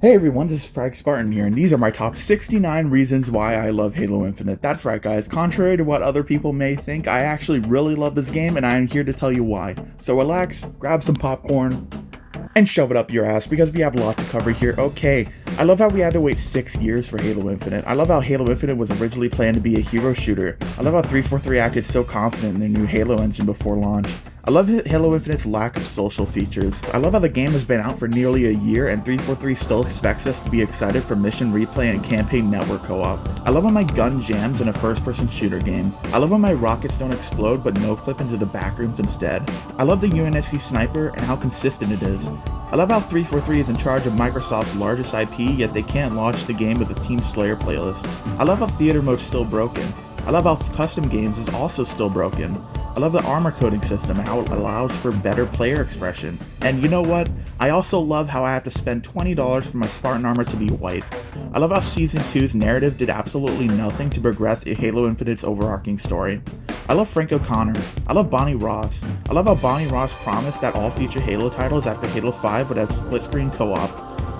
Hey everyone, this is Frag Spartan here, and these are my top 69 reasons why I love Halo Infinite. That's right guys, contrary to what other people may think, I actually really love this game and I am here to tell you why. So relax, grab some popcorn, and shove it up your ass because we have a lot to cover here. Okay, I love how we had to wait 6 years for Halo Infinite. I love how Halo Infinite was originally planned to be a hero shooter. I love how 343 acted so confident in their new Halo engine before launch. I love Halo Infinite's lack of social features. I love how the game has been out for nearly a year and 343 still expects us to be excited for mission replay and campaign network co-op. I love how my gun jams in a first-person shooter game. I love how my rockets don't explode but no-clip into the backrooms instead. I love the UNSC sniper and how consistent it is. I love how 343 is in charge of Microsoft's largest IP, yet they can't launch the game with a Team Slayer playlist. I love how theater mode's still broken. I love how custom games is also still broken. I love the armor coding system and how it allows for better player expression. And you know what? I also love how I have to spend $20 for my Spartan armor to be white. I love how Season 2's narrative did absolutely nothing to progress Halo Infinite's overarching story. I love Frank O'Connor. I love Bonnie Ross. I love how Bonnie Ross promised that all future Halo titles after Halo 5 would have split-screen co-op.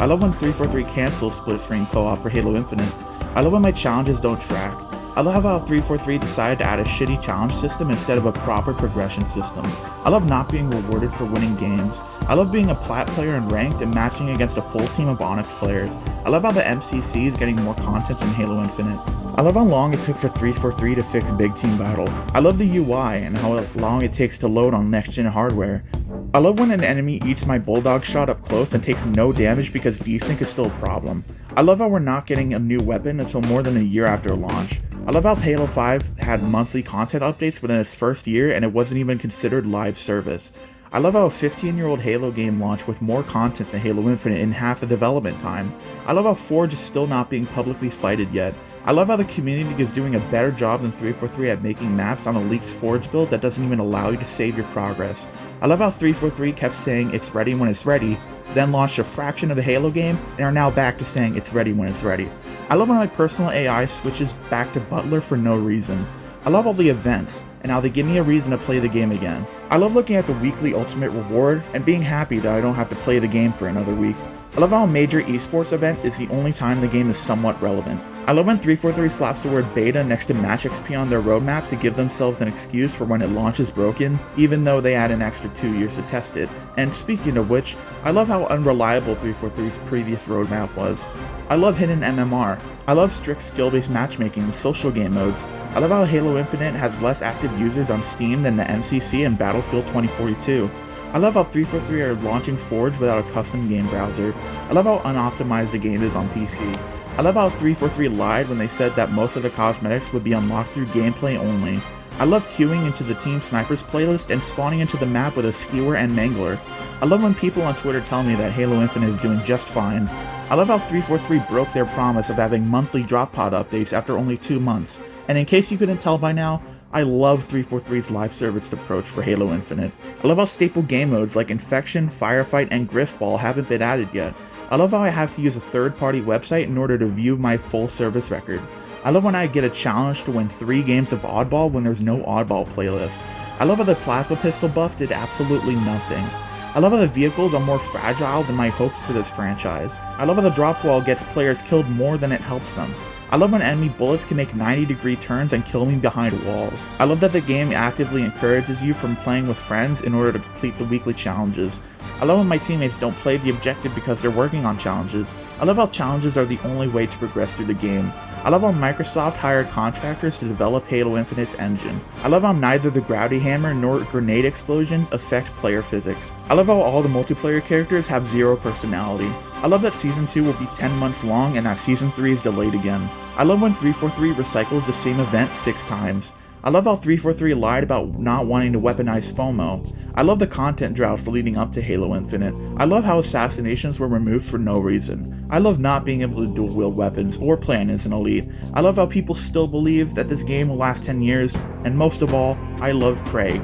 I love when 343 cancels split-screen co-op for Halo Infinite. I love when my challenges don't track. I love how 343 decided to add a shitty challenge system instead of a proper progression system. I love not being rewarded for winning games. I love being a plat player in ranked and matching against a full team of Onyx players. I love how the MCC is getting more content than Halo Infinite. I love how long it took for 343 to fix Big Team Battle. I love the UI and how long it takes to load on next-gen hardware. I love when an enemy eats my bulldog shot up close and takes no damage because desync is still a problem. I love how we're not getting a new weapon until more than a year after launch. I love how Halo 5 had monthly content updates within its first year and it wasn't even considered live service. I love how a 15-year-old Halo game launched with more content than Halo Infinite in half the development time. I love how Forge is still not being publicly fighted yet. I love how the community is doing a better job than 343 at making maps on a leaked Forge build that doesn't even allow you to save your progress. I love how 343 kept saying it's ready when it's ready, then launched a fraction of the Halo game, and are now back to saying it's ready when it's ready. I love when my personal AI switches back to Butler for no reason. I love all the events, and how they give me a reason to play the game again. I love looking at the weekly ultimate reward, and being happy that I don't have to play the game for another week. I love how a major esports event is the only time the game is somewhat relevant. I love when 343 slaps the word beta next to match XP on their roadmap to give themselves an excuse for when it launches broken, even though they had an extra 2 years to test it. And speaking of which, I love how unreliable 343's previous roadmap was. I love hidden MMR. I love strict skill-based matchmaking and social game modes. I love how Halo Infinite has less active users on Steam than the MCC and Battlefield 2042. I love how 343 are launching Forge without a custom game browser. I love how unoptimized the game is on PC. I love how 343 lied when they said that most of the cosmetics would be unlocked through gameplay only. I love queuing into the Team Snipers playlist and spawning into the map with a skewer and mangler. I love when people on Twitter tell me that Halo Infinite is doing just fine. I love how 343 broke their promise of having monthly drop pod updates after only 2 months. And in case you couldn't tell by now, I love 343's live service approach for Halo Infinite. I love how staple game modes like Infection, Firefight, and Griffball haven't been added yet. I love how I have to use a third-party website in order to view my full service record. I love when I get a challenge to win 3 games of Oddball when there's no Oddball playlist. I love how the plasma pistol buff did absolutely nothing. I love how the vehicles are more fragile than my hopes for this franchise. I love how the drop wall gets players killed more than it helps them. I love when enemy bullets can make 90-degree turns and kill me behind walls. I love that the game actively encourages you from playing with friends in order to complete the weekly challenges. I love when my teammates don't play the objective because they're working on challenges. I love how challenges are the only way to progress through the game. I love how Microsoft hired contractors to develop Halo Infinite's engine. I love how neither the gravity hammer nor grenade explosions affect player physics. I love how all the multiplayer characters have zero personality. I love that Season 2 will be 10 months long and that Season 3 is delayed again. I love when 343 recycles the same event 6 times. I love how 343 lied about not wanting to weaponize FOMO. I love the content droughts leading up to Halo Infinite. I love how assassinations were removed for no reason. I love not being able to dual wield weapons or plan as an elite. I love how people still believe that this game will last 10 years, and most of all, I love Craig.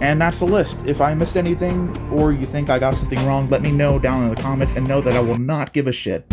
And that's the list. If I missed anything or you think I got something wrong, let me know down in the comments and know that I will not give a shit.